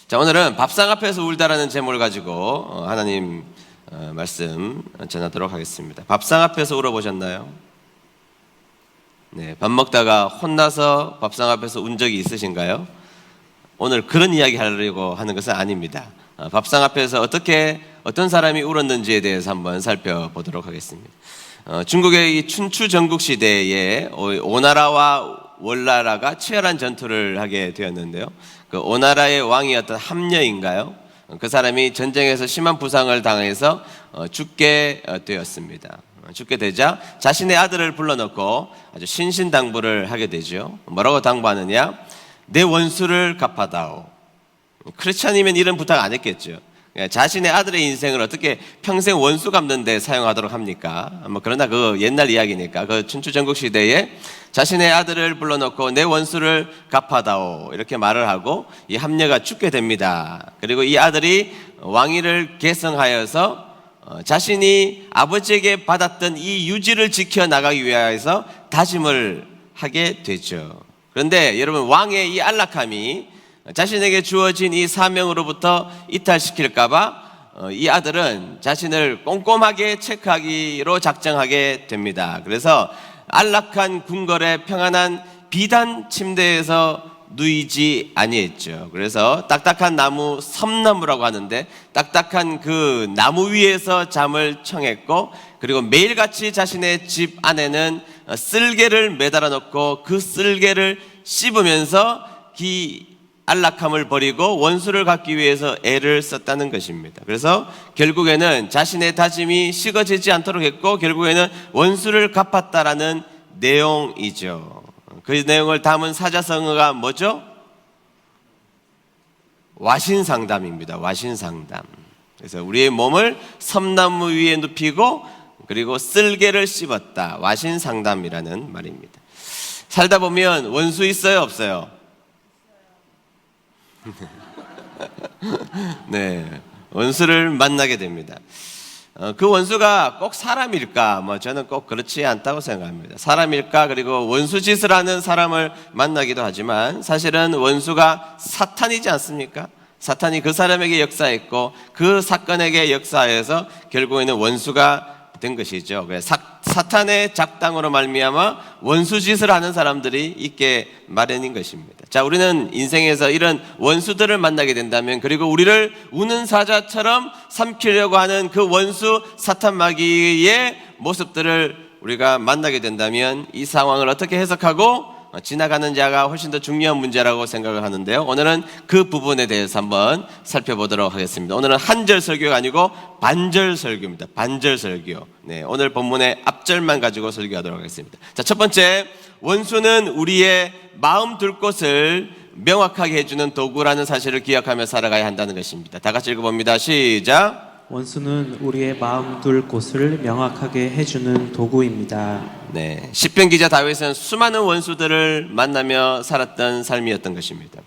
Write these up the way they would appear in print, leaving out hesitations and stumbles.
자, 오늘은 밥상 앞에서 울다라는 제목을 가지고 하나님 말씀 전하도록 하겠습니다. 밥상 앞에서 울어보셨나요? 네, 밥 먹다가 혼나서 밥상 앞에서 운 적이 있으신가요? 오늘 그런 이야기 하려고 하는 것은 아닙니다. 밥상 앞에서 어떤 사람이 울었는지에 대해서 한번 살펴보도록 하겠습니다. 중국의 이 춘추 전국 시대에 오나라와 월나라가 치열한 전투를 하게 되었는데요. 그 오나라의 왕이었던 함녀인가요? 그 사람이 전쟁에서 심한 부상을 당해서 죽게 되었습니다. 죽게 되자 자신의 아들을 불러놓고 아주 신신당부를 하게 되죠. 뭐라고 당부하느냐? 내 원수를 갚아다오. 크리스찬이면 이런 부탁 안 했겠죠. 자신의 아들의 인생을 어떻게 평생 원수 갚는 데 사용하도록 합니까? 그러나 그 옛날 이야기니까 그 춘추 전국 시대에 자신의 아들을 불러놓고 내 원수를 갚아다오 이렇게 말을 하고 이 함녀가 죽게 됩니다. 그리고 이 아들이 왕위를 계승하여서 자신이 아버지에게 받았던 이 유지를 지켜나가기 위해서 다짐을 하게 되죠. 그런데 여러분, 왕의 이 안락함이 자신에게 주어진 이 사명으로부터 이탈시킬까봐 이 아들은 자신을 꼼꼼하게 체크하기로 작정하게 됩니다. 그래서 안락한 궁궐의 평안한 비단 침대에서 누이지 아니했죠. 그래서 딱딱한 나무, 섬나무라고 하는데 딱딱한 그 나무 위에서 잠을 청했고, 그리고 매일같이 자신의 집 안에는 쓸개를 매달아 놓고 그 쓸개를 씹으면서 안락함을 버리고 원수를 갚기 위해서 애를 썼다는 것입니다. 그래서 결국에는 자신의 다짐이 식어지지 않도록 했고, 결국에는 원수를 갚았다라는 내용이죠. 그 내용을 담은 사자성어가 뭐죠? 와신상담입니다. 와신상담. 그래서 우리의 몸을 섬나무 위에 눕히고 그리고 쓸개를 씹었다. 와신상담이라는 말입니다. 살다 보면 원수 있어요, 없어요? 네, 원수를 만나게 됩니다. 그 원수가 꼭 사람일까? 저는 꼭 그렇지 않다고 생각합니다. 사람일까? 그리고 원수 짓을 하는 사람을 만나기도 하지만 사실은 원수가 사탄이지 않습니까? 사탄이 그 사람에게 역사했고 그 사건에게 역사해서 결국에는 원수가 된 것이죠. 사탄의 작당으로 말미암아 원수 짓을 하는 사람들이 있게 마련인 것입니다. 자, 우리는 인생에서 이런 원수들을 만나게 된다면, 그리고 우리를 우는 사자처럼 삼키려고 하는 그 원수 사탄 마귀의 모습들을 우리가 만나게 된다면 이 상황을 어떻게 해석하고 지나가는 자가 훨씬 더 중요한 문제라고 생각을 하는데요. 오늘은 그 부분에 대해서 한번 살펴보도록 하겠습니다. 오늘은 한절 설교가 아니고 반절 설교입니다. 반절 설교. 네, 오늘 본문의 앞절만 가지고 설교하도록 하겠습니다. 자, 첫 번째, 원수는 우리의 마음 둘 곳을 명확하게 해주는 도구라는 사실을 기억하며 살아가야 한다는 것입니다. 다 같이 읽어봅니다. 시작. 원수는 우리의 마음 둘 곳을 명확하게 해주는 도구입니다. 네, 시편 기자 다윗은 수많은 원수들을 만나며 살았던 삶이었던 것입니다.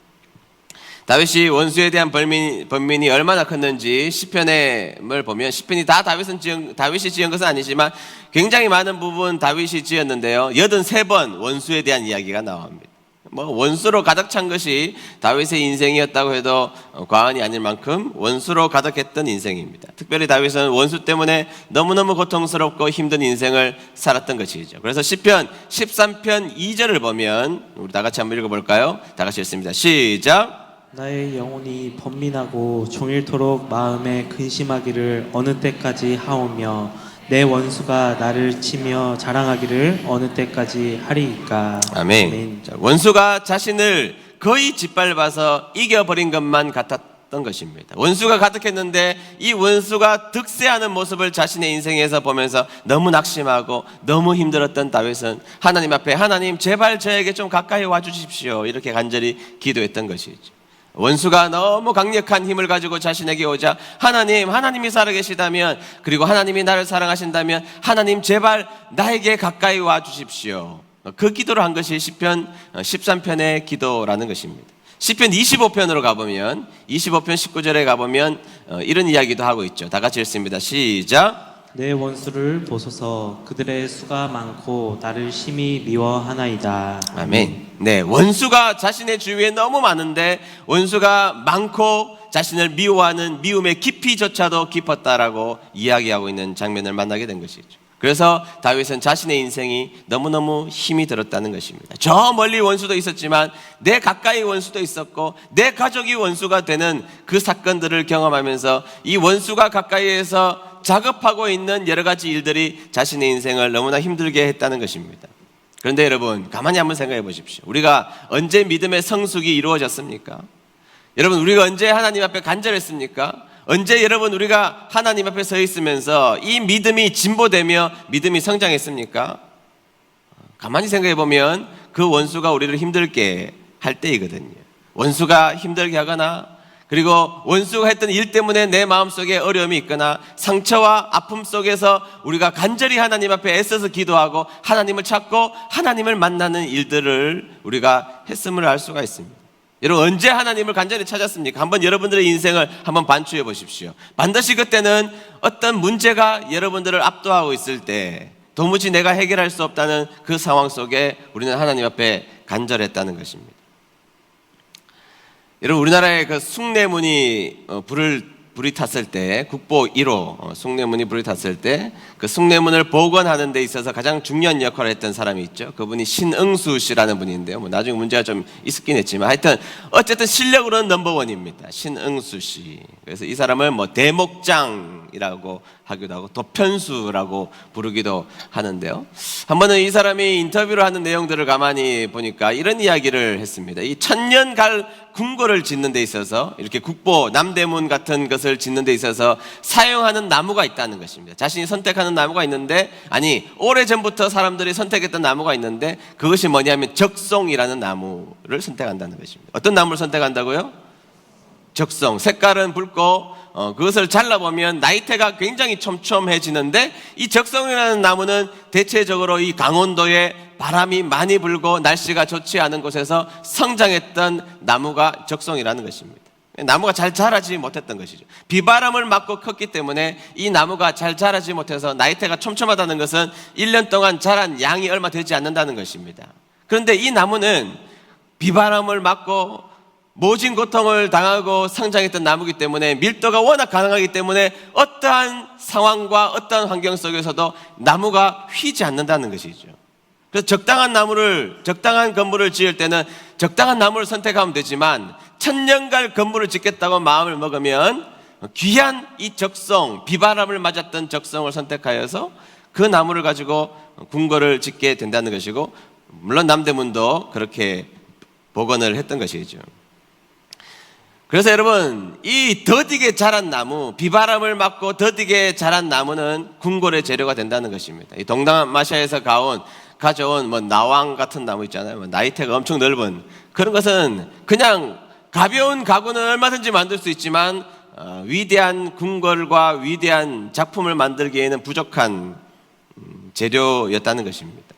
다윗이 원수에 대한 번민이 얼마나 컸는지 시편을 보면, 시편이 다 다윗이 지은 것은 아니지만 굉장히 많은 부분 다윗이 지었는데요, 83번 원수에 대한 이야기가 나옵니다. 원수로 가득 찬 것이 다윗의 인생이었다고 해도 과언이 아닐 만큼 원수로 가득했던 인생입니다. 특별히 다윗은 원수 때문에 너무너무 고통스럽고 힘든 인생을 살았던 것이죠. 그래서 시편 13편 2절을 보면 우리 다 같이 한번 읽어볼까요? 다 같이 읽습니다. 시작. 나의 영혼이 번민하고 종일토록 마음에 근심하기를 어느 때까지 하오며 내 원수가 나를 치며 자랑하기를 어느 때까지 하리이까. 아멘. 아멘. 자, 원수가 자신을 거의 짓밟아서 이겨버린 것만 같았던 것입니다. 원수가 가득했는데 이 원수가 득세하는 모습을 자신의 인생에서 보면서 너무 낙심하고 너무 힘들었던 다윗은 하나님 앞에, 하나님 제발 저에게 좀 가까이 와주십시오, 이렇게 간절히 기도했던 것이죠. 원수가 너무 강력한 힘을 가지고 자신에게 오자 하나님이 살아계시다면, 그리고 하나님이 나를 사랑하신다면 하나님 제발 나에게 가까이 와주십시오, 그 기도를 한 것이 시편 13편의 기도라는 것입니다. 시편 25편으로 가보면, 25편 19절에 가보면 이런 이야기도 하고 있죠. 다 같이 읽습니다. 시작. 내 원수를 보소서. 그들의 수가 많고 나를 심히 미워하나이다. 아멘. 네, 원수가 자신의 주위에 너무 많은데 원수가 많고 자신을 미워하는 미움의 깊이조차도 깊었다라고 이야기하고 있는 장면을 만나게 된 것이죠. 그래서 다윗은 자신의 인생이 너무너무 힘이 들었다는 것입니다. 저 멀리 원수도 있었지만 내 가까이 원수도 있었고 내 가족이 원수가 되는 그 사건들을 경험하면서 이 원수가 가까이에서 작업하고 있는 여러 가지 일들이 자신의 인생을 너무나 힘들게 했다는 것입니다. 그런데 여러분, 가만히 한번 생각해 보십시오. 우리가 언제 믿음의 성숙이 이루어졌습니까? 여러분, 우리가 언제 하나님 앞에 간절했습니까? 언제 여러분 우리가 하나님 앞에 서 있으면서 이 믿음이 진보되며 믿음이 성장했습니까? 가만히 생각해 보면 그 원수가 우리를 힘들게 할 때이거든요. 원수가 힘들게 하거나, 그리고 원수가 했던 일 때문에 내 마음속에 어려움이 있거나 상처와 아픔 속에서 우리가 간절히 하나님 앞에 애써서 기도하고 하나님을 찾고 하나님을 만나는 일들을 우리가 했음을 알 수가 있습니다. 여러분, 언제 하나님을 간절히 찾았습니까? 한번 여러분들의 인생을 한번 반추해 보십시오. 반드시 그때는 어떤 문제가 여러분들을 압도하고 있을 때, 도무지 내가 해결할 수 없다는 그 상황 속에 우리는 하나님 앞에 간절했다는 것입니다. 여러분, 우리나라의 그 숭례문이 불이 탔을 때, 국보 1호 숭례문이 불이 탔을 때 그 숭례문을 복원하는 데 있어서 가장 중요한 역할을 했던 사람이 있죠. 그분이 신응수 씨라는 분인데요. 나중에 문제가 좀 있었긴 했지만 하여튼 어쨌든 실력으로는 넘버원입니다. 신응수 씨. 그래서 이 사람을 대목장이라고 하기도 하고 도편수라고 부르기도 하는데요. 한 번은 이 사람이 인터뷰를 하는 내용들을 가만히 보니까 이런 이야기를 했습니다. 이 천년갈 궁궐을 짓는 데 있어서, 이렇게 국보 남대문 같은 것을 짓는 데 있어서 사용하는 나무가 있다는 것입니다. 자신이 선택하는 나무가 있는데, 오래전부터 사람들이 선택했던 나무가 있는데, 그것이 뭐냐면 적송이라는 나무를 선택한다는 것입니다. 어떤 나무를 선택한다고요? 적송. 색깔은 붉고 그것을 잘라보면 나이테가 굉장히 촘촘해지는데, 이 적송이라는 나무는 대체적으로 이 강원도에 바람이 많이 불고 날씨가 좋지 않은 곳에서 성장했던 나무가 적송이라는 것입니다. 나무가 잘 자라지 못했던 것이죠. 비바람을 맞고 컸기 때문에 이 나무가 잘 자라지 못해서 나이테가 촘촘하다는 것은 1년 동안 자란 양이 얼마 되지 않는다는 것입니다. 그런데 이 나무는 비바람을 맞고 모진 고통을 당하고 성장했던 나무이기 때문에 밀도가 워낙 가능하기 때문에 어떠한 상황과 어떠한 환경 속에서도 나무가 휘지 않는다는 것이죠. 그래서 적당한 건물을 지을 때는 적당한 나무를 선택하면 되지만, 천년갈 건물을 짓겠다고 마음을 먹으면 귀한 이 적송, 비바람을 맞았던 적송을 선택하여서 그 나무를 가지고 궁궐을 짓게 된다는 것이고, 물론 남대문도 그렇게 복원을 했던 것이죠. 그래서 여러분, 이 더디게 자란 나무, 비바람을 맞고 더디게 자란 나무는 궁궐의 재료가 된다는 것입니다. 이 동남아시아에서 가져온 나왕 같은 나무 있잖아요. 나이테가 엄청 넓은 그런 것은 그냥 가벼운 가구는 얼마든지 만들 수 있지만 위대한 궁궐과 위대한 작품을 만들기에는 부족한 재료였다는 것입니다.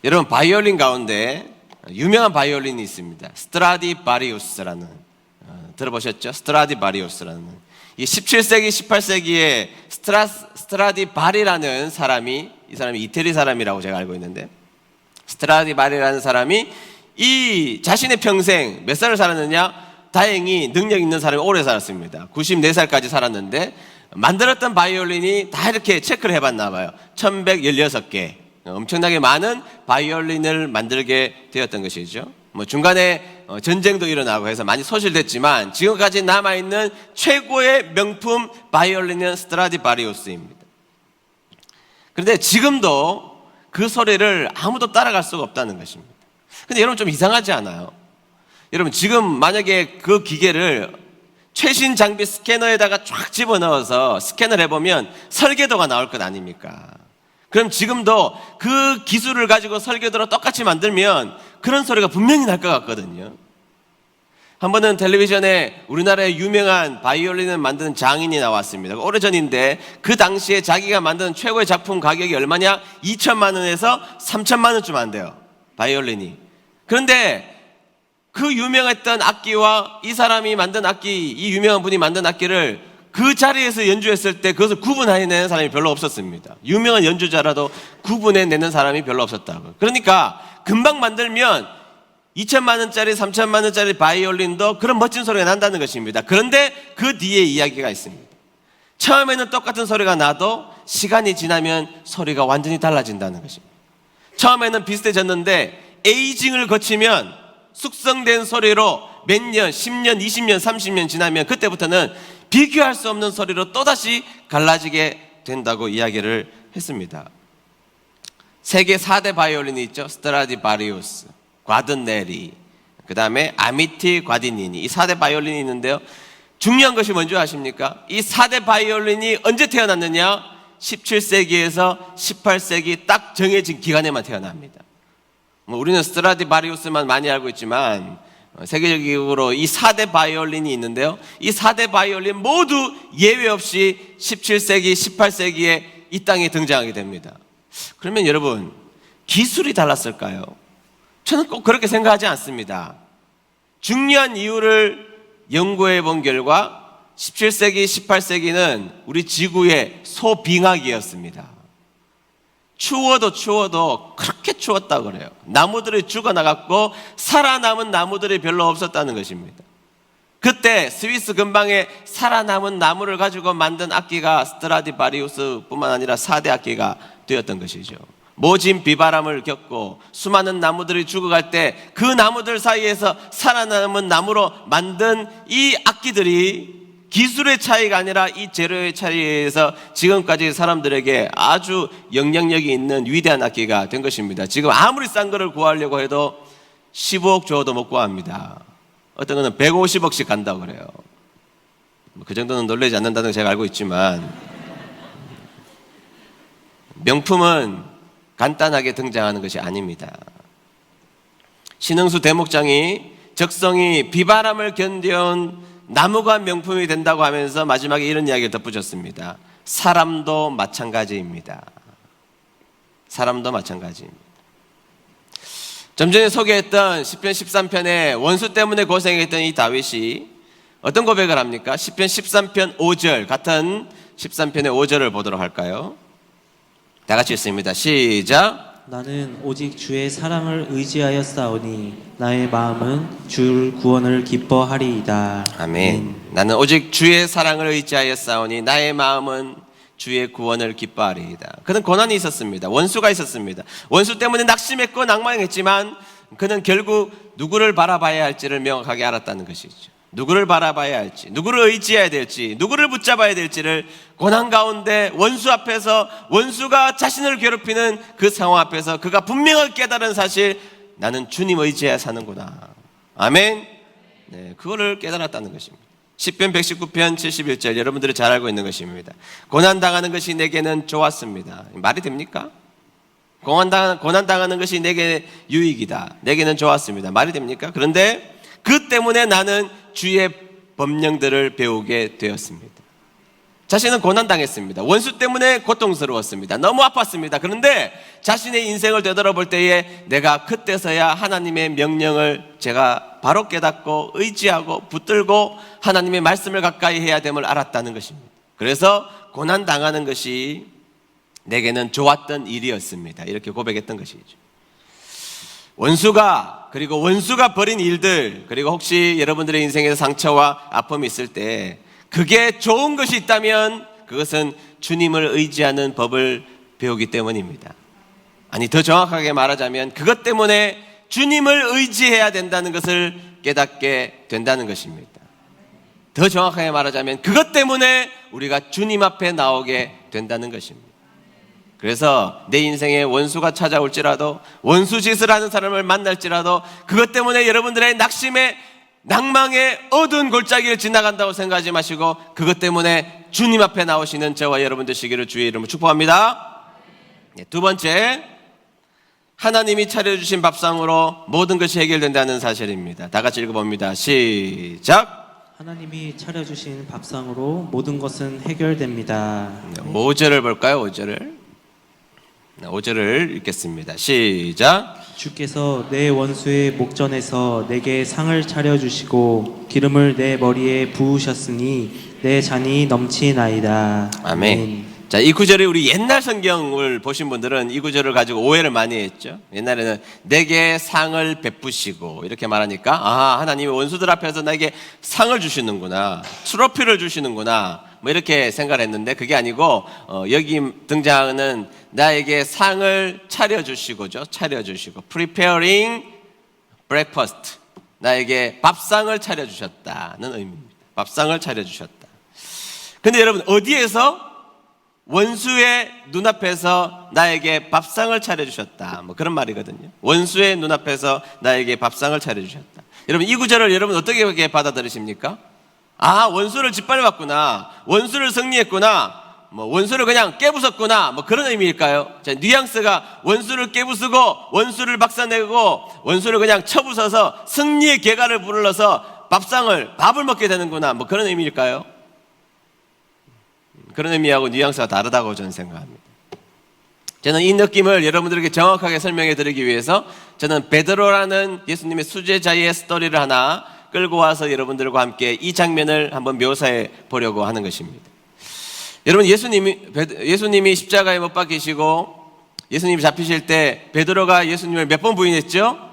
여러분, 바이올린 가운데 유명한 바이올린이 있습니다. 스트라디바리우스라는, 들어보셨죠? 스트라디바리우스라는, 이 17세기 18세기에 스트라디바리라는 사람이, 이 사람이 이태리 사람이라고 제가 알고 있는데, 스트라디바리라는 사람이 이 자신의 평생 몇 살을 살았느냐? 다행히 능력 있는 사람이 오래 살았습니다. 94살까지 살았는데, 만들었던 바이올린이 다 이렇게 체크를 해봤나 봐요. 1116개, 엄청나게 많은 바이올린을 만들게 되었던 것이죠. 중간에 전쟁도 일어나고 해서 많이 소실됐지만 지금까지 남아있는 최고의 명품 바이올린은 스트라디바리우스입니다. 그런데 지금도 그 소리를 아무도 따라갈 수가 없다는 것입니다. 근데 여러분, 좀 이상하지 않아요? 여러분, 지금 만약에 그 기계를 최신 장비 스캐너에다가 쫙 집어넣어서 스캔을 해보면 설계도가 나올 것 아닙니까? 그럼 지금도 그 기술을 가지고 설계도로 똑같이 만들면 그런 소리가 분명히 날 것 같거든요. 한 번은 텔레비전에 우리나라의 유명한 바이올린을 만드는 장인이 나왔습니다. 오래전인데 그 당시에 자기가 만든 최고의 작품 가격이 얼마냐? 2천만 원에서 3천만 원쯤 한대요, 바이올린이. 그런데 그 유명했던 악기와 이 사람이 만든 악기, 이 유명한 분이 만든 악기를 그 자리에서 연주했을 때 그것을 구분해내는 사람이 별로 없었습니다. 유명한 연주자라도 구분해내는 사람이 별로 없었다고. 그러니까 금방 만들면 2천만 원짜리, 3천만 원짜리 바이올린도 그런 멋진 소리가 난다는 것입니다. 그런데 그 뒤에 이야기가 있습니다. 처음에는 똑같은 소리가 나도 시간이 지나면 소리가 완전히 달라진다는 것입니다. 처음에는 비슷해졌는데 에이징을 거치면 숙성된 소리로 몇 년, 10년, 20년, 30년 지나면 그때부터는 비교할 수 없는 소리로 또다시 갈라지게 된다고 이야기를 했습니다. 세계 4대 바이올린이 있죠. 스트라디바리우스, 과든네리, 그 다음에 아미티 과디니니, 이 4대 바이올린이 있는데요. 중요한 것이 뭔지 아십니까? 이 4대 바이올린이 언제 태어났느냐? 17세기에서 18세기 딱 정해진 기간에만 태어납니다. 우리는 스트라디바리우스만 많이 알고 있지만 세계적으로 이 4대 바이올린이 있는데요. 이 4대 바이올린 모두 예외 없이 17세기, 18세기에 이 땅에 등장하게 됩니다. 그러면 여러분, 기술이 달랐을까요? 저는 꼭 그렇게 생각하지 않습니다. 중요한 이유를 연구해 본 결과 17세기, 18세기는 우리 지구의 소빙하기였습니다. 추워도 그렇게 추웠다고 그래요. 나무들이 죽어나갔고 살아남은 나무들이 별로 없었다는 것입니다. 그때 스위스 근방에 살아남은 나무를 가지고 만든 악기가 스트라디바리우스 뿐만 아니라 4대 악기가 되었던 것이죠. 모진 비바람을 겪고 수많은 나무들이 죽어갈 때 그 나무들 사이에서 살아남은 나무로 만든 이 악기들이 기술의 차이가 아니라 이 재료의 차이에서 지금까지 사람들에게 아주 영향력이 있는 위대한 악기가 된 것입니다. 지금 아무리 싼 거를 구하려고 해도 15억 줘도 못 구합니다. 어떤 거는 150억씩 간다고 그래요. 그 정도는 놀라지 않는다는 걸 제가 알고 있지만, 명품은 간단하게 등장하는 것이 아닙니다. 신흥수 대목장이 적성이 비바람을 견뎌온 나무가 명품이 된다고 하면서 마지막에 이런 이야기를 덧붙였습니다. 사람도 마찬가지입니다. 사람도 마찬가지입니다. 좀 전에 소개했던 시편 13편에 원수 때문에 고생했던 이 다윗이 어떤 고백을 합니까? 시편 13편 5절, 같은 13편의 5절을 보도록 할까요? 다 같이 읽습니다. 시작. 나는 오직 주의 사랑을 의지하여 싸우니 나의 마음은 주의 구원을 기뻐하리이다. 아멘. 나는 오직 주의 사랑을 의지하여 싸우니 나의 마음은 주의 구원을 기뻐하리이다. 그는 고난이 있었습니다. 원수가 있었습니다. 원수 때문에 낙심했고 낭망했지만 그는 결국 누구를 바라봐야 할지를 명확하게 알았다는 것이죠. 누구를 바라봐야 할지, 누구를 의지해야 될지, 누구를 붙잡아야 될지를 고난 가운데 원수 앞에서, 원수가 자신을 괴롭히는 그 상황 앞에서 그가 분명하게 깨달은 사실, 나는 주님 의지해야 사는구나. 아멘. 네, 그거를 깨달았다는 것입니다. 시편 119편 71절, 여러분들이 잘 알고 있는 것입니다. 고난당하는 것이 내게는 좋았습니다. 말이 됩니까? 고난당하는 것이 내게 유익이다, 내게는 좋았습니다. 말이 됩니까? 그런데 그 때문에 나는 주의 법령들을 배우게 되었습니다. 자신은 고난당했습니다. 원수 때문에 고통스러웠습니다. 너무 아팠습니다. 그런데 자신의 인생을 되돌아볼 때에 내가 그때서야 하나님의 명령을 제가 바로 깨닫고 의지하고 붙들고 하나님의 말씀을 가까이 해야 됨을 알았다는 것입니다. 그래서 고난당하는 것이 내게는 좋았던 일이었습니다. 이렇게 고백했던 것이죠. 원수가, 그리고 원수가 벌인 일들, 그리고 혹시 여러분들의 인생에서 상처와 아픔이 있을 때 그게 좋은 것이 있다면 그것은 주님을 의지하는 법을 배우기 때문입니다. 아니, 더 정확하게 말하자면 그것 때문에 주님을 의지해야 된다는 것을 깨닫게 된다는 것입니다. 더 정확하게 말하자면 그것 때문에 우리가 주님 앞에 나오게 된다는 것입니다. 그래서 내 인생에 원수가 찾아올지라도, 원수 짓을 하는 사람을 만날지라도 그것 때문에 여러분들의 낙심에, 낭망의 어두운 골짜기를 지나간다고 생각하지 마시고 그것 때문에 주님 앞에 나오시는 저와 여러분 되시기를 주의 이름으로 축복합니다. 네, 두 번째, 하나님이 차려주신 밥상으로 모든 것이 해결된다는 사실입니다. 다 같이 읽어봅니다. 시작. 하나님이 차려주신 밥상으로 모든 것은 해결됩니다. 5절을 볼까요? 5절을 5절을 읽겠습니다. 시작. 주께서 내 원수의 목전에서 내게 상을 차려주시고 기름을 내 머리에 부으셨으니 내 잔이 넘치나이다. 아멘. 자, 이 구절이 우리 옛날 성경을 보신 분들은 이 구절을 가지고 오해를 많이 했죠. 옛날에는 내게 상을 베푸시고 이렇게 말하니까 아, 하나님이 원수들 앞에서 나에게 상을 주시는구나, 트로피를 주시는구나, 뭐 이렇게 생각을 했는데 그게 아니고 여기 등장하는 나에게 상을 차려주시고죠. 차려주시고 preparing breakfast, 나에게 밥상을 차려주셨다는 의미입니다. 밥상을 차려주셨다. 근데 여러분, 어디에서? 원수의 눈앞에서 나에게 밥상을 차려주셨다, 뭐 그런 말이거든요. 원수의 눈앞에서 나에게 밥상을 차려주셨다. 여러분, 이 구절을 여러분 어떻게 받아들이십니까? 아, 원수를 짓밟았구나, 원수를 승리했구나, 뭐 원수를 그냥 깨부쉈구나, 뭐 그런 의미일까요? 자, 뉘앙스가 원수를 깨부수고 원수를 박살내고 원수를 그냥 쳐부숴서 승리의 계가를 불러서 밥을 먹게 되는구나, 뭐 그런 의미일까요? 그런 의미하고 뉘앙스가 다르다고 저는 생각합니다. 저는 이 느낌을 여러분들에게 정확하게 설명해 드리기 위해서 저는 베드로라는 예수님의 수제자의 스토리를 하나 끌고 와서 여러분들과 함께 이 장면을 한번 묘사해 보려고 하는 것입니다. 여러분, 예수님이 십자가에 못 박히시고 예수님이 잡히실 때 베드로가 예수님을 몇 번 부인했죠?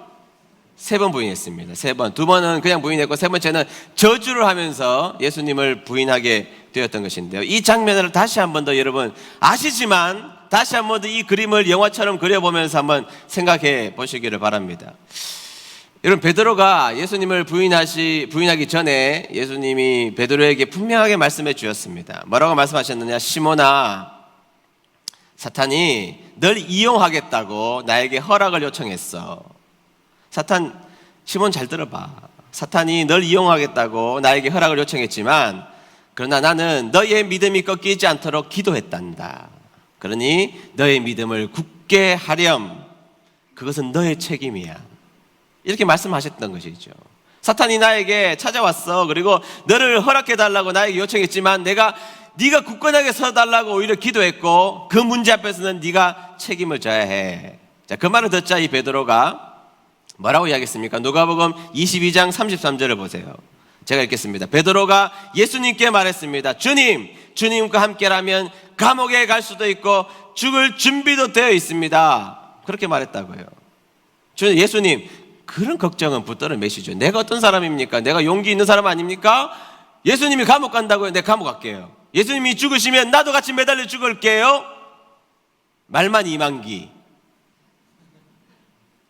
3번 부인했습니다. 3번. 2번은 그냥 부인했고 3번째는 저주를 하면서 예수님을 부인하게 되었던 것인데요. 이 장면을 다시 한 번 더 여러분 아시지만 다시 한 번 더 이 그림을 영화처럼 그려보면서 한번 생각해 보시기를 바랍니다. 여러분, 베드로가 예수님을 부인하기 전에 예수님이 베드로에게 분명하게 말씀해 주셨습니다. 뭐라고 말씀하셨느냐? 시몬아, 사탄이 널 이용하겠다고 나에게 허락을 요청했어. 시몬 잘 들어봐. 사탄이 널 이용하겠다고 나에게 허락을 요청했지만 그러나 나는 너의 믿음이 꺾이지 않도록 기도했단다. 그러니 너의 믿음을 굳게 하렴. 그것은 너의 책임이야. 이렇게 말씀하셨던 것이죠. 사탄이 나에게 찾아왔어. 그리고 너를 허락해달라고 나에게 요청했지만 네가 굳건하게 서달라고 오히려 기도했고 그 문제 앞에서는 네가 책임을 져야 해. 자, 그 말을 듣자 이 베드로가 뭐라고 이야기했습니까? 누가복음 22장 33절을 보세요. 제가 읽겠습니다. 베드로가 예수님께 말했습니다. 주님과 함께라면 감옥에 갈 수도 있고 죽을 준비도 되어 있습니다. 그렇게 말했다고요. 예수님, 그런 걱정은 붙들어 매시죠. 내가 어떤 사람입니까? 내가 용기 있는 사람 아닙니까? 예수님이 감옥 간다고요? 내가 감옥 갈게요. 예수님이 죽으시면 나도 같이 매달려 죽을게요. 말만 이만기.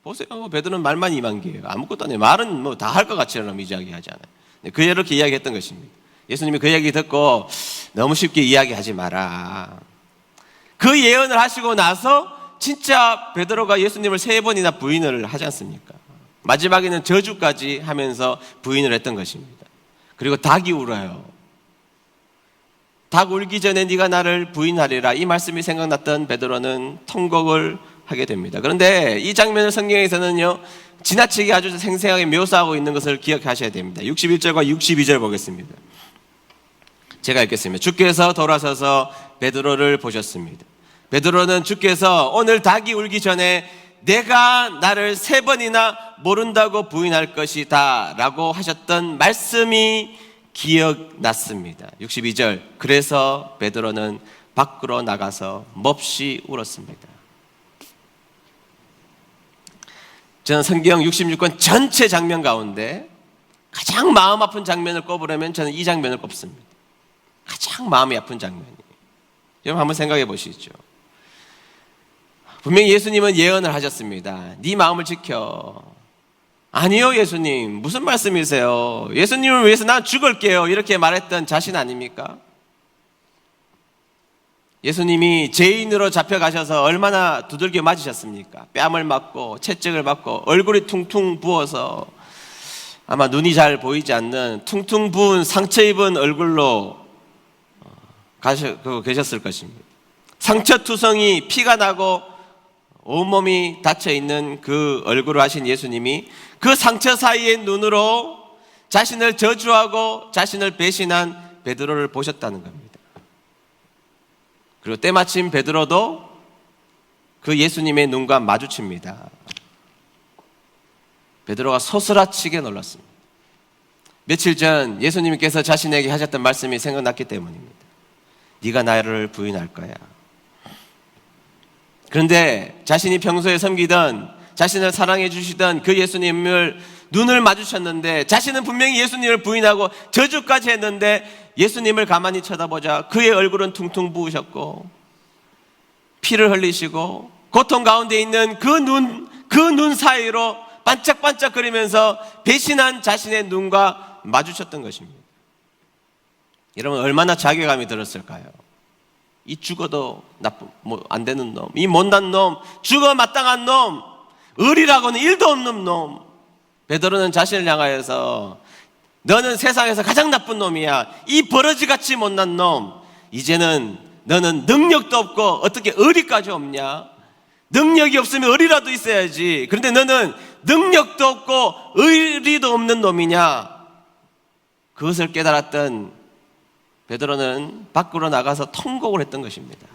보세요. 베드로는 말만 이만기예요. 아무것도 안 해요. 말은 뭐 다 할 것 같이는 이야기하지 않아요. 그 이렇게 이야기했던 것입니다. 예수님이 그 이야기 듣고 너무 쉽게 이야기하지 마라. 그 예언을 하시고 나서 진짜 베드로가 예수님을 3번이나 부인을 하지 않습니까? 마지막에는 저주까지 하면서 부인을 했던 것입니다. 그리고 닭이 울어요. 닭 울기 전에 네가 나를 부인하리라. 이 말씀이 생각났던 베드로는 통곡을 하게 됩니다. 그런데 이 장면을 성경에서는요 지나치게 아주 생생하게 묘사하고 있는 것을 기억하셔야 됩니다. 61절과 62절 보겠습니다. 제가 읽겠습니다. 주께서 돌아서서 베드로를 보셨습니다. 베드로는 주께서 오늘 닭이 울기 전에 내가 나를 3번이나 모른다고 부인할 것이다 라고 하셨던 말씀이 기억났습니다. 62절. 그래서 베드로는 밖으로 나가서 몹시 울었습니다. 저는 성경 66권 전체 장면 가운데 가장 마음 아픈 장면을 꼽으려면 저는 이 장면을 꼽습니다. 가장 마음이 아픈 장면이에요. 여러분 한번 생각해 보시죠. 분명히 예수님은 예언을 하셨습니다. 네 마음을 지켜. 아니요 예수님, 무슨 말씀이세요? 예수님을 위해서 난 죽을게요. 이렇게 말했던 자신 아닙니까? 예수님이 죄인으로 잡혀가셔서 얼마나 두들겨 맞으셨습니까? 뺨을 맞고 채찍을 맞고 얼굴이 퉁퉁 부어서 아마 눈이 잘 보이지 않는 퉁퉁 부은 상처 입은 얼굴로 계셨을 것입니다. 상처투성이 피가 나고 온몸이 닫혀있는 그 얼굴을 하신 예수님이 그 상처 사이의 눈으로 자신을 저주하고 자신을 배신한 베드로를 보셨다는 겁니다. 그리고 때마침 베드로도 그 예수님의 눈과 마주칩니다. 베드로가 소스라치게 놀랐습니다. 며칠 전 예수님께서 자신에게 하셨던 말씀이 생각났기 때문입니다. 네가 나를 부인할 거야. 그런데 자신이 평소에 섬기던, 자신을 사랑해 주시던 그 예수님을 눈을 마주쳤는데, 자신은 분명히 예수님을 부인하고 저주까지 했는데, 예수님을 가만히 쳐다보자 그의 얼굴은 퉁퉁 부으셨고 피를 흘리시고 고통 가운데 있는 그 눈 사이로 반짝반짝거리면서 배신한 자신의 눈과 마주쳤던 것입니다. 여러분, 얼마나 자괴감이 들었을까요? 이 죽어도 안 되는 놈, 이 못난 놈, 죽어 마땅한 놈, 의리라고는 일도 없는 놈. 베드로는 자신을 향하여서 너는 세상에서 가장 나쁜 놈이야, 이 버러지같이 못난 놈. 이제는 너는 능력도 없고 어떻게 의리까지 없냐? 능력이 없으면 의리라도 있어야지. 그런데 너는 능력도 없고 의리도 없는 놈이냐? 그것을 깨달았던 베드로는 밖으로 나가서 통곡을 했던 것입니다.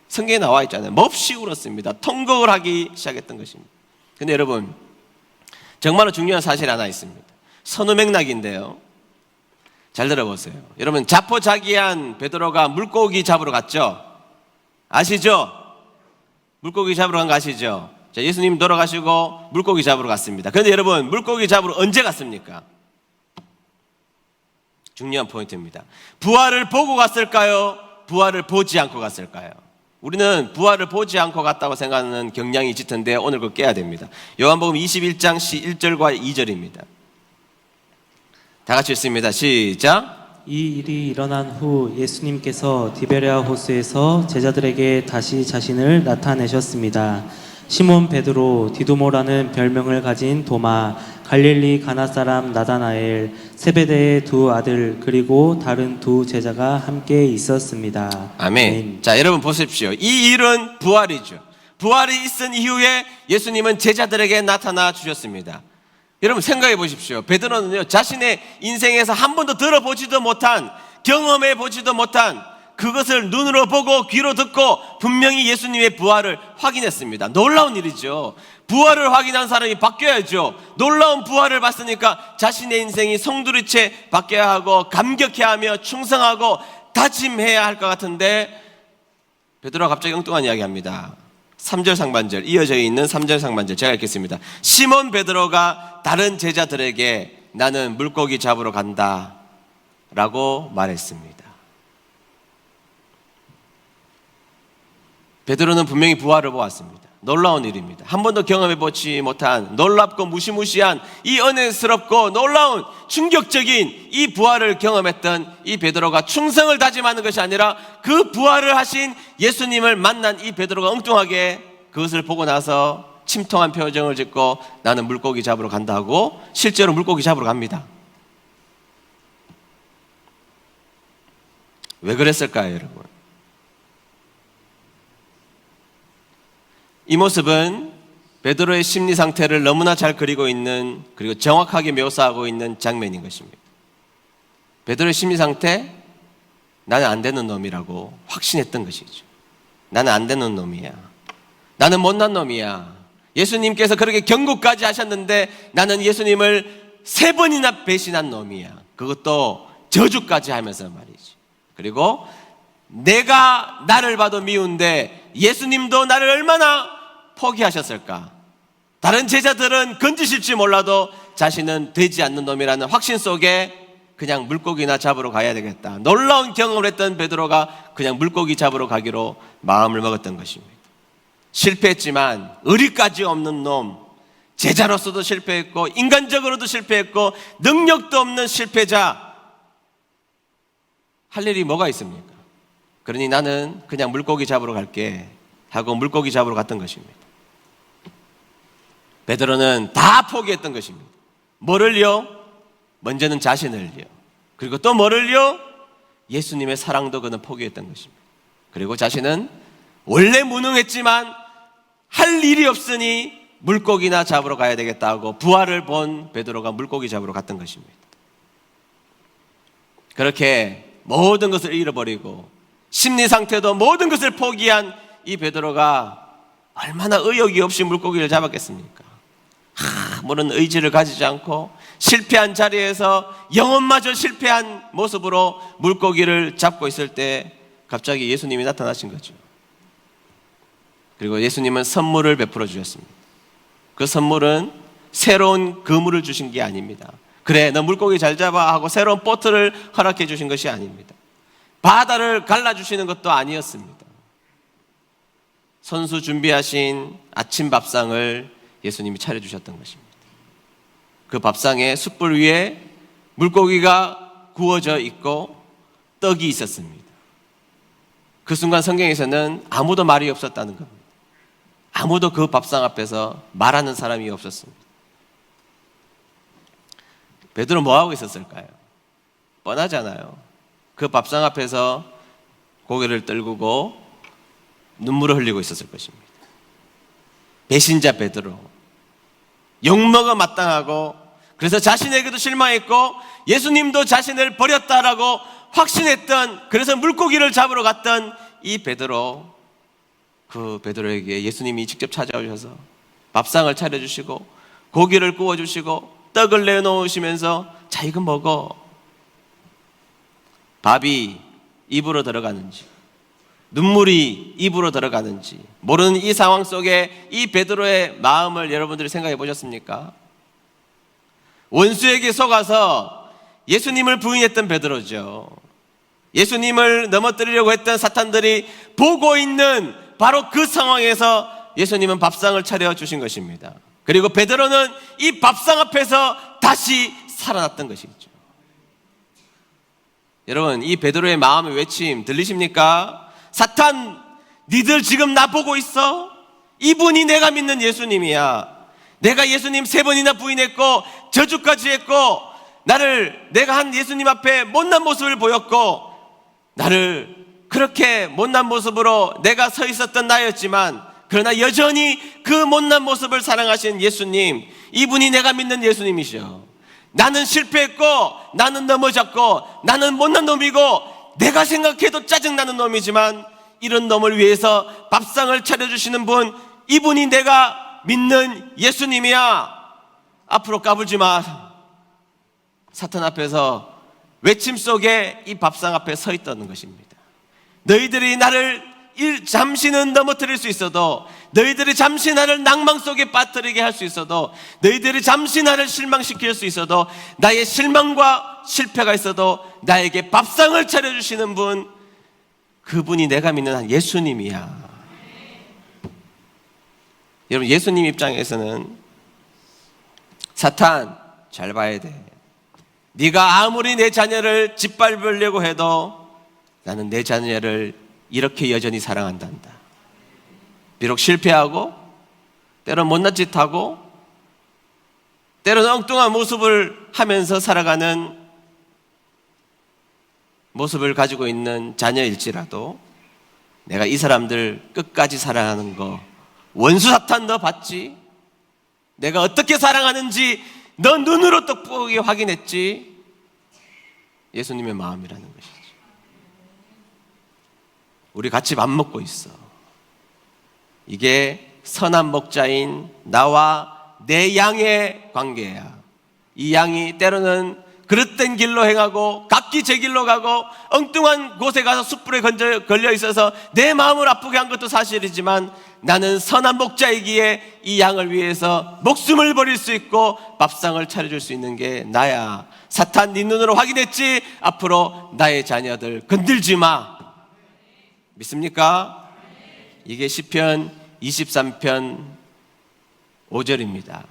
성경에 나와 있잖아요. 몹시 울었습니다. 통곡을 하기 시작했던 것입니다. 근데 여러분, 정말로 중요한 사실이 하나 있습니다. 선후맥락인데요, 잘 들어보세요. 여러분, 자포자기한 베드로가 물고기 잡으러 갔죠? 아시죠? 물고기 잡으러 간 거 아시죠? 자, 예수님 돌아가시고 물고기 잡으러 갔습니다. 그런데 여러분, 물고기 잡으러 언제 갔습니까? 중요한 포인트입니다. 부활을 보고 갔을까요? 부활을 보지 않고 갔을까요? 우리는 부활을 보지 않고 갔다고 생각하는 경향이 짙은데 오늘 그거 깨야 됩니다. 요한복음 21장 1절과 2절입니다. 다 같이 읽습니다. 시작. 이 일이 일어난 후 예수님께서 디베랴 호수에서 제자들에게 다시 자신을 나타내셨습니다. 시몬 베드로, 디두모라는 별명을 가진 도마, 갈릴리 가나 사람 나다나엘, 세베대의 두 아들, 그리고 다른 두 제자가 함께 있었습니다. 아멘. 자, 여러분 보십시오. 이 일은 부활이죠. 부활이 있은 이후에 예수님은 제자들에게 나타나 주셨습니다. 여러분 생각해 보십시오. 베드로는요, 자신의 인생에서 한 번도 들어보지도 못한, 경험해 보지도 못한 그것을 눈으로 보고 귀로 듣고 분명히 예수님의 부활을 확인했습니다. 놀라운 일이죠. 부활을 확인한 사람이 바뀌어야죠. 놀라운 부활을 봤으니까 자신의 인생이 송두리째 바뀌어야 하고 감격해야 하며 충성하고 다짐해야 할 것 같은데, 베드로가 갑자기 엉뚱한 이야기합니다. 3절 상반절, 이어져 있는 3절 상반절 제가 읽겠습니다. 시몬 베드로가 다른 제자들에게 나는 물고기 잡으러 간다 라고 말했습니다. 베드로는 분명히 부활을 보았습니다. 놀라운 일입니다. 한 번도 경험해보지 못한 놀랍고 무시무시한 이 은혜스럽고 놀라운 충격적인 이 부활을 경험했던 이 베드로가 충성을 다짐하는 것이 아니라 그 부활을 하신 예수님을 만난 이 베드로가 엉뚱하게 그것을 보고 나서 침통한 표정을 짓고 나는 물고기 잡으러 간다 하고 실제로 물고기 잡으러 갑니다. 왜 그랬을까요, 여러분? 이 모습은 베드로의 심리 상태를 너무나 잘 그리고 있는, 그리고 정확하게 묘사하고 있는 장면인 것입니다. 베드로의 심리 상태, 나는 안 되는 놈이라고 확신했던 것이죠. 나는 안 되는 놈이야. 나는 못난 놈이야. 예수님께서 그렇게 경고까지 하셨는데 나는 예수님을 3번이나 배신한 놈이야. 그것도 저주까지 하면서 말이지. 그리고 내가 나를 봐도 미운데 예수님도 나를 얼마나 포기하셨을까? 다른 제자들은 건지실지 몰라도 자신은 되지 않는 놈이라는 확신 속에 그냥 물고기나 잡으러 가야 되겠다. 놀라운 경험을 했던 베드로가 그냥 물고기 잡으러 가기로 마음을 먹었던 것입니다. 실패했지만 의리까지 없는 놈, 제자로서도 실패했고 인간적으로도 실패했고 능력도 없는 실패자, 할 일이 뭐가 있습니까? 그러니 나는 그냥 물고기 잡으러 갈게 하고 물고기 잡으러 갔던 것입니다. 베드로는 다 포기했던 것입니다. 뭐를요? 먼저는 자신을요. 그리고 또 뭐를요? 예수님의 사랑도 그는 포기했던 것입니다. 그리고 자신은 원래 무능했지만 할 일이 없으니 물고기나 잡으러 가야 되겠다 하고 부활을 본 베드로가 물고기 잡으러 갔던 것입니다. 그렇게 모든 것을 잃어버리고 심리 상태도 모든 것을 포기한 이 베드로가 얼마나 의욕이 없이 물고기를 잡았겠습니까? 아무런 의지를 가지지 않고 실패한 자리에서 영혼마저 실패한 모습으로 물고기를 잡고 있을 때 갑자기 예수님이 나타나신 거죠. 그리고 예수님은 선물을 베풀어 주셨습니다. 그 선물은 새로운 그물을 주신 게 아닙니다. 그래, 너 물고기 잘 잡아 하고 새로운 보트를 허락해 주신 것이 아닙니다. 바다를 갈라주시는 것도 아니었습니다. 선수 준비하신 아침 밥상을 예수님이 차려주셨던 것입니다. 그 밥상에 숯불 위에 물고기가 구워져 있고 떡이 있었습니다. 그 순간 성경에서는 아무도 말이 없었다는 겁니다. 아무도 그 밥상 앞에서 말하는 사람이 없었습니다. 베드로 뭐하고 있었을까요? 뻔하잖아요. 그 밥상 앞에서 고개를 떨구고 눈물을 흘리고 있었을 것입니다. 배신자 베드로, 욕먹어 마땅하고, 그래서 자신에게도 실망했고 예수님도 자신을 버렸다라고 확신했던, 그래서 물고기를 잡으러 갔던 이 베드로, 그 베드로에게 예수님이 직접 찾아오셔서 밥상을 차려주시고 고기를 구워주시고 떡을 내놓으시면서 자, 이거 먹어. 밥이 입으로 들어가는지, 눈물이 입으로 들어가는지 모르는 이 상황 속에 이 베드로의 마음을 여러분들이 생각해 보셨습니까? 원수에게 속아서 예수님을 부인했던 베드로죠. 예수님을 넘어뜨리려고 했던 사탄들이 보고 있는 바로 그 상황에서 예수님은 밥상을 차려주신 것입니다. 그리고 베드로는 이 밥상 앞에서 다시 살아났던 것이죠. 여러분, 이 베드로의 마음의 외침 들리십니까? 사탄, 니들 지금 나 보고 있어? 이분이 내가 믿는 예수님이야. 내가 예수님 3번이나 부인했고 저주까지 했고 내가 한 예수님 앞에 못난 모습을 보였고 나를 그렇게 못난 모습으로 내가 서 있었던 나였지만, 그러나 여전히 그 못난 모습을 사랑하신 예수님, 이분이 내가 믿는 예수님이시여. 나는 실패했고 나는 넘어졌고 나는 못난 놈이고 내가 생각해도 짜증나는 놈이지만 이런 놈을 위해서 밥상을 차려주시는 분, 이분이 내가 믿는 예수님이야. 앞으로 까불지 마. 사탄 앞에서 외침 속에 이 밥상 앞에 서 있다는 것입니다. 너희들이 나를 잠시는 넘어뜨릴 수 있어도, 너희들이 잠시 나를 낭망 속에 빠뜨리게 할 수 있어도, 너희들이 잠시 나를 실망시킬 수 있어도, 나의 실망과 실패가 있어도 나에게 밥상을 차려주시는 분, 그분이 내가 믿는 예수님이야. 여러분, 예수님 입장에서는 사탄 잘 봐야 돼. 네가 아무리 내 자녀를 짓밟으려고 해도 나는 내 자녀를 이렇게 여전히 사랑한단다. 비록 실패하고 때론 못난 짓 하고 때론 엉뚱한 모습을 하면서 살아가는 모습을 가지고 있는 자녀일지라도 내가 이 사람들 끝까지 사랑하는 거, 원수 사탄 너 봤지? 내가 어떻게 사랑하는지 너 눈으로 똑똑히 확인했지? 예수님의 마음이라는 것이지. 우리 같이 밥 먹고 있어. 이게 선한 목자인 나와 내 양의 관계야. 이 양이 때로는 그릇된 길로 행하고 각기 제 길로 가고 엉뚱한 곳에 가서 숯불에 걸려 있어서 내 마음을 아프게 한 것도 사실이지만, 나는 선한 목자이기에 이 양을 위해서 목숨을 버릴 수 있고 밥상을 차려줄 수 있는 게 나야. 사탄, 네 눈으로 확인했지? 앞으로 나의 자녀들 건들지 마. 믿습니까? 이게 시편 23편 5절입니다.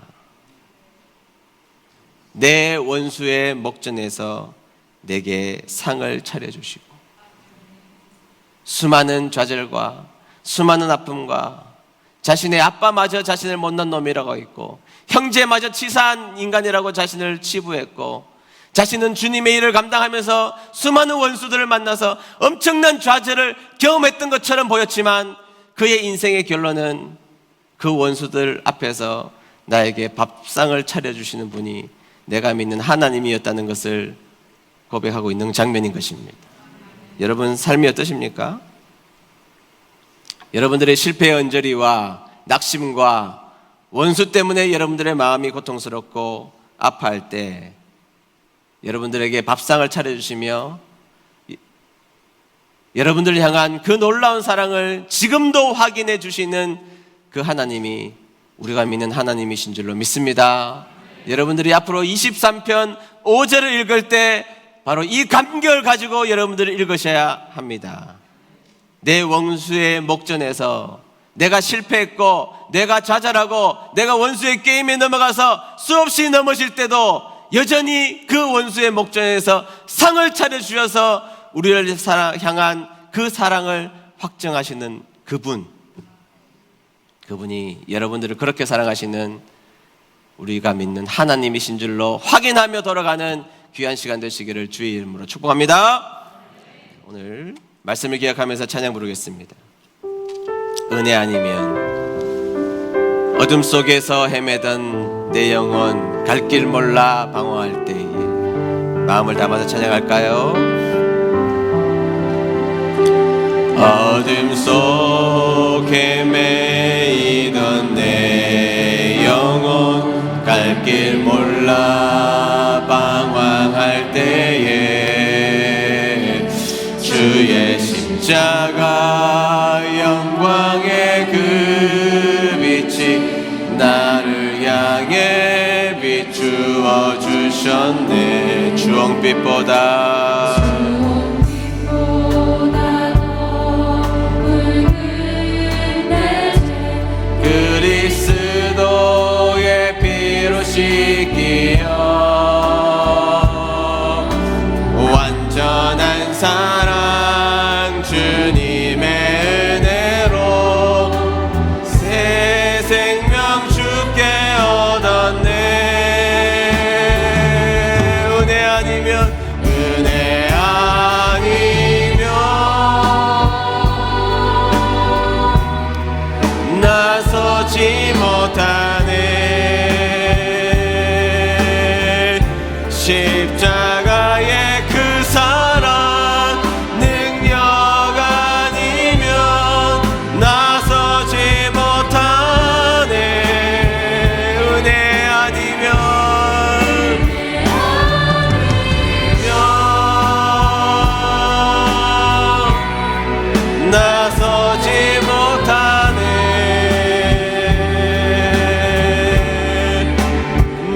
내 원수의 목전에서 내게 상을 차려주시고, 수많은 좌절과 수많은 아픔과 자신의 아빠마저 자신을 못난 놈이라고 했고 형제마저 치사한 인간이라고 자신을 치부했고, 자신은 주님의 일을 감당하면서 수많은 원수들을 만나서 엄청난 좌절을 경험했던 것처럼 보였지만, 그의 인생의 결론은 그 원수들 앞에서 나에게 밥상을 차려주시는 분이 내가 믿는 하나님이었다는 것을 고백하고 있는 장면인 것입니다. 여러분, 삶이 어떠십니까? 여러분들의 실패의 언저리와 낙심과 원수 때문에 여러분들의 마음이 고통스럽고 아파할 때 여러분들에게 밥상을 차려주시며 여러분들을 향한 그 놀라운 사랑을 지금도 확인해 주시는 그 하나님이 우리가 믿는 하나님이신 줄로 믿습니다. 여러분들이 앞으로 23편 5절을 읽을 때 바로 이 감격을 가지고 여러분들이 읽으셔야 합니다. 내 원수의 목전에서 내가 실패했고 내가 좌절하고 내가 원수의 게임에 넘어가서 수없이 넘어질 때도 여전히 그 원수의 목전에서 상을 차려주셔서 우리를 향한 그 사랑을 확정하시는 그분이 여러분들을 그렇게 사랑하시는 우리가 믿는 하나님이신 줄로 확인하며 돌아가는 귀한 시간 되시기를 주의 이름으로 축복합니다. 오늘 말씀을 기억하면서 찬양 부르겠습니다. 은혜 아니면 어둠 속에서 헤매던 내 영혼 갈 길 몰라 방황할 때에 마음을 담아서 찬양할까요? 어둠 속 헤매이던 내 영혼 갈 길 몰라 방황할 때에 주의 십자가 영광의 그 빛이 나를 향해 비추어 주셨네. 주홍빛보다 그리스도의 피로 씻기어 완전한 사랑 주님의 은혜로 새 생명 주께 얻었네. 은혜 아니면 나서지 못하네. 십자가의 그 사랑 능력 아니면 나서지 못하네. 은혜 아니면 나서지 못하네.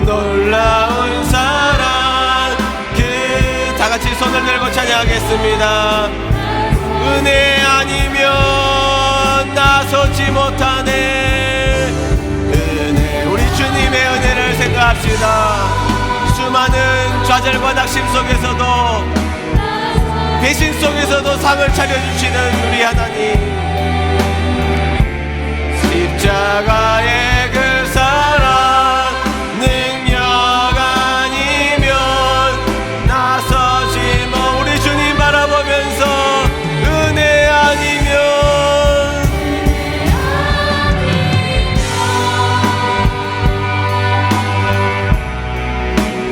놀라운 사랑 그 다같이 손을 들고 찬양하겠습니다. 은혜 아니면 나서지 못하네. 은혜, 우리 주님의 은혜를 생각합시다. 수많은 좌절과 낙심 속에서도 배신 속에서도 상을 차려주시는 우리 하나님, 십자가의 그 사랑 능력 아니면 나서지 못. 우리 주님 바라보면서 은혜 아니면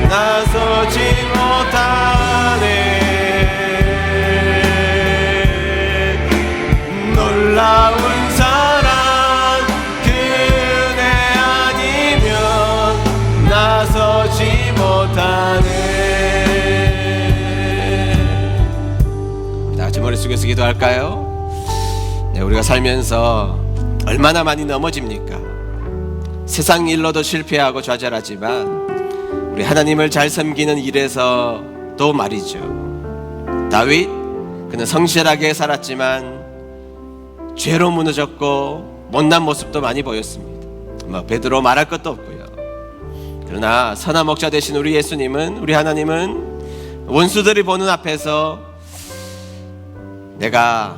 나서지 못하네. 놀라운 사랑 그네 아니면 나서지 못하네. 다같이 머리 숙여서 기도할까요? 네, 우리가 살면서 얼마나 많이 넘어집니까? 세상 일로도 실패하고 좌절하지만 우리 하나님을 잘 섬기는 일에서도 말이죠. 다윗, 그는 성실하게 살았지만 죄로 무너졌고 못난 모습도 많이 보였습니다. 베드로 말할 것도 없고요. 그러나 선한 목자 되신 우리 예수님은, 우리 하나님은 원수들이 보는 앞에서 내가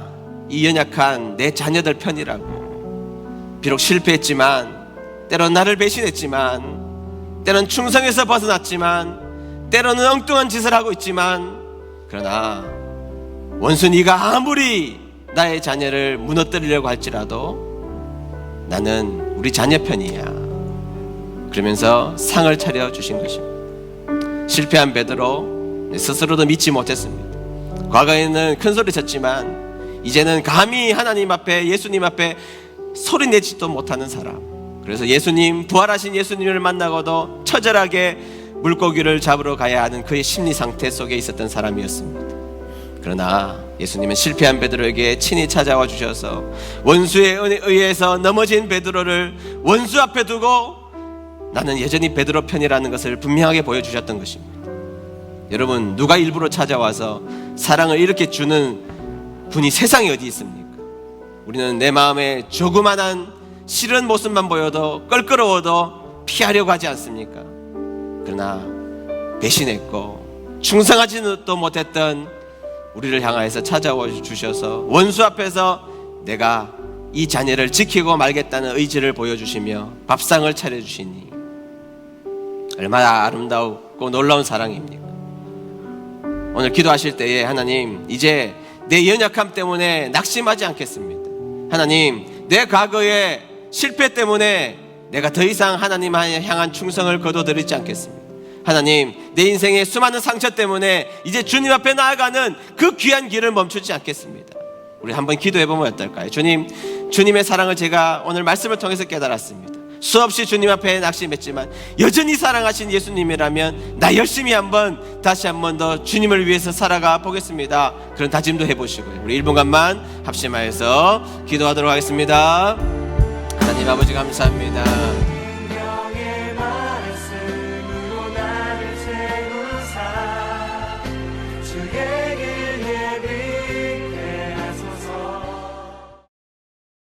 이 연약한 내 자녀들 편이라고, 비록 실패했지만, 때론 나를 배신했지만, 때론 충성에서 벗어났지만, 때로는 엉뚱한 짓을 하고 있지만, 그러나 원수 네가 아무리 나의 자녀를 무너뜨리려고 할지라도 나는 우리 자녀 편이야. 그러면서 상을 차려주신 것입니다. 실패한 베드로 스스로도 믿지 못했습니다. 과거에는 큰 소리 쳤지만 이제는 감히 하나님 앞에, 예수님 앞에 소리 내지도 못하는 사람. 그래서 예수님, 부활하신 예수님을 만나고도 처절하게 물고기를 잡으러 가야 하는 그의 심리 상태 속에 있었던 사람이었습니다. 그러나 예수님은 실패한 베드로에게 친히 찾아와 주셔서 원수에 의해서 넘어진 베드로를 원수 앞에 두고 나는 여전히 베드로 편이라는 것을 분명하게 보여주셨던 것입니다. 여러분, 누가 일부러 찾아와서 사랑을 이렇게 주는 분이 세상에 어디 있습니까? 우리는 내 마음에 조그만한 싫은 모습만 보여도 껄끄러워도 피하려고 하지 않습니까? 그러나 배신했고 충성하지도 못했던 우리를 향하여서 찾아와 주셔서 원수 앞에서 내가 이 자녀를 지키고 말겠다는 의지를 보여주시며 밥상을 차려주시니 얼마나 아름다우고 놀라운 사랑입니까? 오늘 기도하실 때에 하나님, 이제 내 연약함 때문에 낙심하지 않겠습니다. 하나님, 내 과거의 실패 때문에 내가 더 이상 하나님 향한 충성을 거둬들이지 않겠습니다. 하나님, 내 인생의 수많은 상처 때문에 이제 주님 앞에 나아가는 그 귀한 길을 멈추지 않겠습니다. 우리 한번 기도해보면 어떨까요? 주님, 주님의 사랑을 제가 오늘 말씀을 통해서 깨달았습니다. 수없이 주님 앞에 낙심했지만 여전히 사랑하신 예수님이라면 나 열심히 다시 한번 더 주님을 위해서 살아가 보겠습니다. 그런 다짐도 해보시고요. 우리 1분간만 합심하여서 기도하도록 하겠습니다. 하나님 아버지 감사합니다.